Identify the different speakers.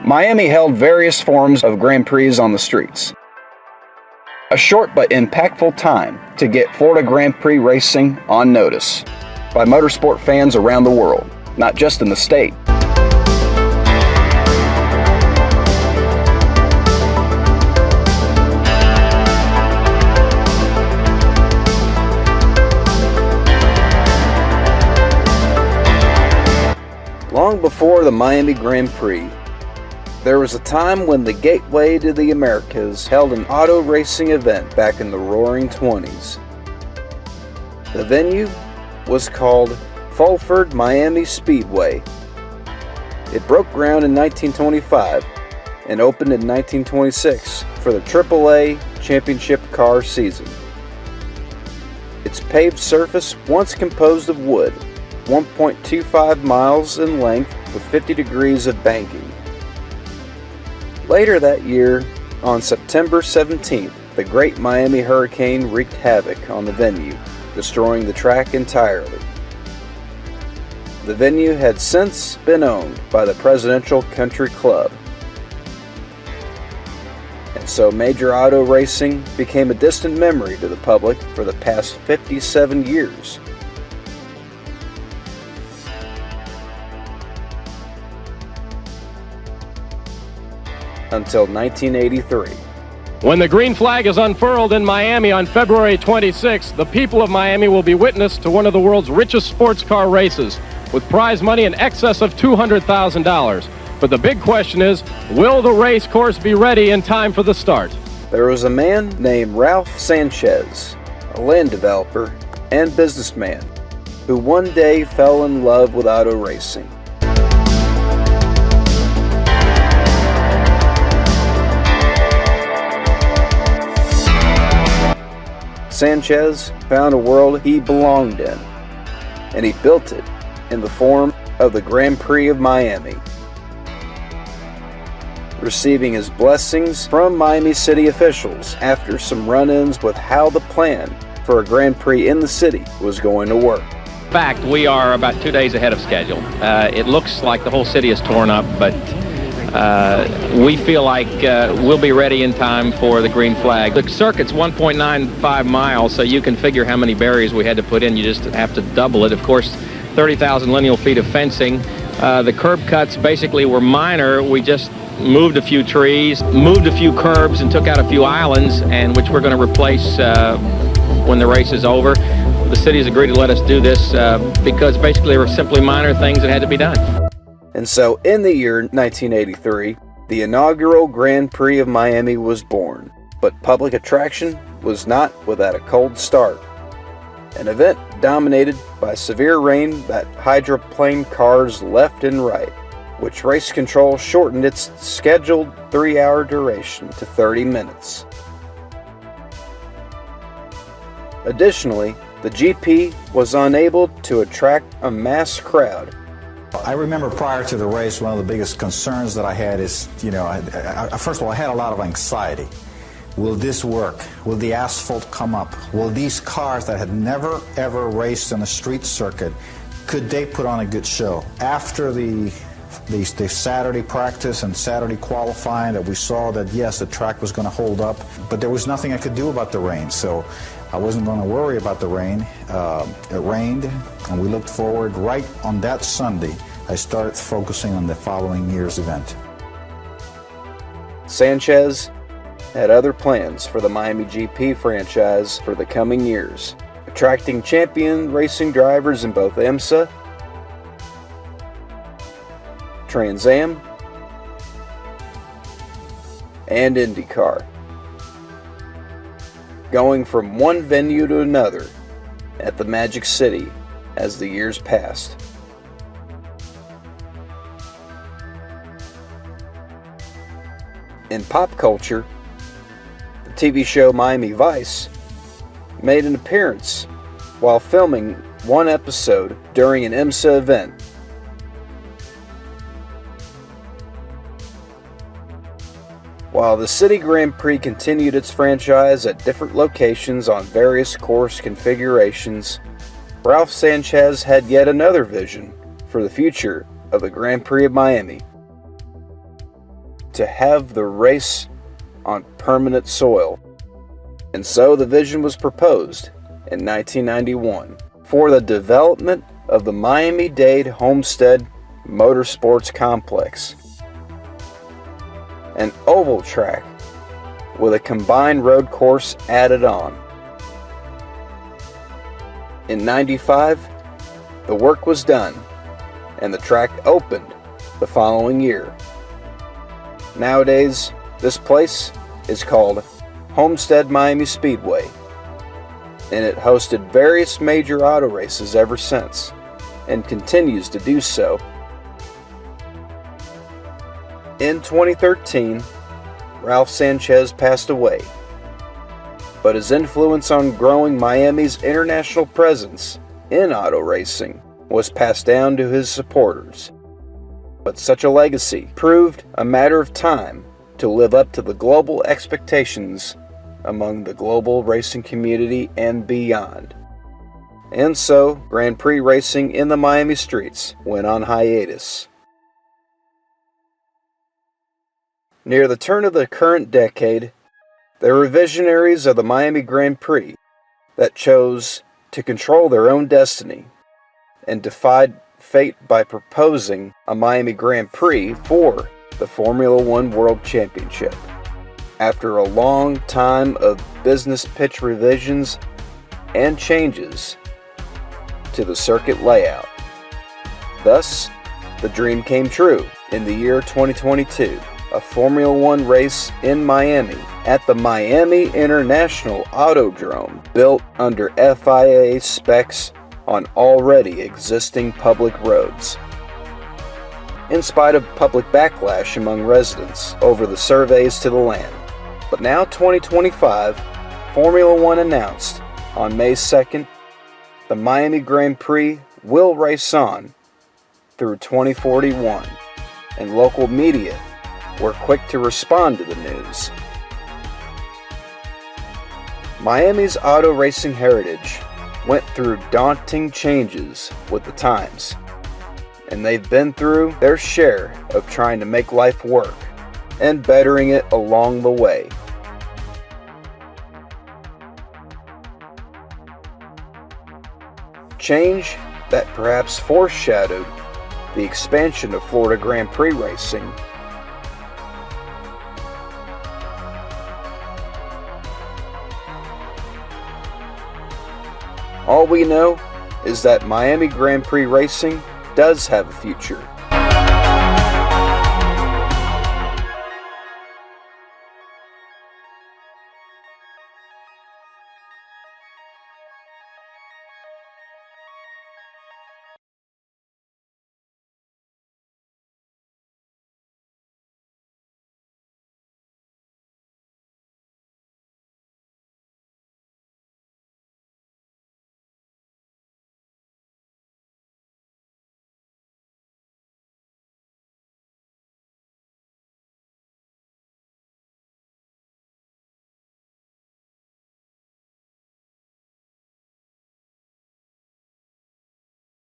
Speaker 1: Miami held various forms of Grand Prix on the streets. A short but impactful time to get Florida Grand Prix racing on notice by motorsport fans around the world, not just in the state. Long before the Miami Grand Prix, there was a time when the Gateway to the Americas held an auto racing event back in the roaring 20s. The venue was called Fulford Miami Speedway. It broke ground in 1925 and opened in 1926 for the AAA Championship car season. Its paved surface, once composed of wood, 1.25 miles in length with 50 degrees of banking. Later that year, on September 17th, the Great Miami Hurricane wreaked havoc on the venue, destroying the track entirely. The venue had since been owned by the Presidential Country Club, and so major auto racing became a distant memory to the public for the past 57 years. Until 1983.
Speaker 2: When the green flag is unfurled in Miami on February 26th, the people of Miami will be witness to one of the world's richest sports car races, with prize money in excess of $200,000. But the big question is, will the race course be ready in time for the start?
Speaker 1: There was a man named Ralph Sanchez, a land developer and businessman, who one day fell in love with auto racing. Sanchez found a world he belonged in, and he built it in the form of the Grand Prix of Miami. Receiving his blessings from Miami city officials after some run-ins with how the plan for a Grand Prix in the city was going to work.
Speaker 3: In fact, we are about 2 days ahead of schedule. It looks like the whole city is torn up, but we feel like we'll be ready in time for the green flag. The circuit's 1.95 miles, so you can figure how many barriers we had to put in. You just have to double it. Of course, 30,000 lineal feet of fencing. The curb cuts basically were minor. We just moved a few trees, moved a few curbs, and took out a few islands, and which we're going to replace when the race is over. The city's agreed to let us do this because basically they were simply minor things that had to be done.
Speaker 1: And so, in the year 1983, the inaugural Grand Prix of Miami was born. But public attraction was not without a cold start. An event dominated by severe rain that hydroplaned cars left and right, which race control shortened its scheduled 3-hour duration to 30 minutes. Additionally, the GP was unable to attract a mass crowd.
Speaker 4: I remember prior to the race, one of the biggest concerns that I had is, first of all, I had a lot of anxiety. Will this work? Will the asphalt come up? Will these cars that had never ever raced on a street circuit, could they put on a good show? After the Saturday practice and Saturday qualifying, that we saw that yes, the track was going to hold up, but there was nothing I could do about the rain, so I wasn't going to worry about the rain. It rained, and we looked forward. Right on that Sunday, I started focusing on the following year's event.
Speaker 1: Sanchez had other plans for the Miami GP franchise for the coming years, attracting champion racing drivers in both IMSA, Trans Am, and IndyCar, going from one venue to another at the Magic City as the years passed. In pop culture, the TV show Miami Vice made an appearance while filming one episode during an IMSA event. While the City Grand Prix continued its franchise at different locations on various course configurations, Ralph Sanchez had yet another vision for the future of the Grand Prix of Miami. to have the race on permanent soil. And so the vision was proposed in 1991 for the development of the Miami-Dade Homestead Motorsports Complex, an oval track with a combined road course added on. In '95, the work was done and the track opened the following year. Nowadays, this place is called Homestead Miami Speedway, and it hosted various major auto races ever since, and continues to do so. In 2013, Ralph Sanchez passed away, but his influence on growing Miami's international presence in auto racing was passed down to his supporters. But such a legacy proved a matter of time to live up to the global expectations among the global racing community and beyond. And so, Grand Prix racing in the Miami streets went on hiatus. Near the turn of the current decade, there were visionaries of the Miami Grand Prix that chose to control their own destiny and defied fate by proposing a Miami Grand Prix for the Formula One World Championship. After a long time of business pitch revisions and changes to the circuit layout. Thus, the dream came true in the year 2022, a Formula One race in Miami at the Miami International Autodrome, built under FIA specs on already existing public roads. In spite of public backlash among residents over the surveys to the land. But now 2025, Formula One announced on May 2nd, the Miami Grand Prix will race on through 2041, and local media were quick to respond to the news. Miami's auto racing heritage went through daunting changes with the times, and they've been through their share of trying to make life work and bettering it along the way. Change that perhaps foreshadowed the expansion of Florida Grand Prix racing. All we know is that Miami Grand Prix racing does have a future.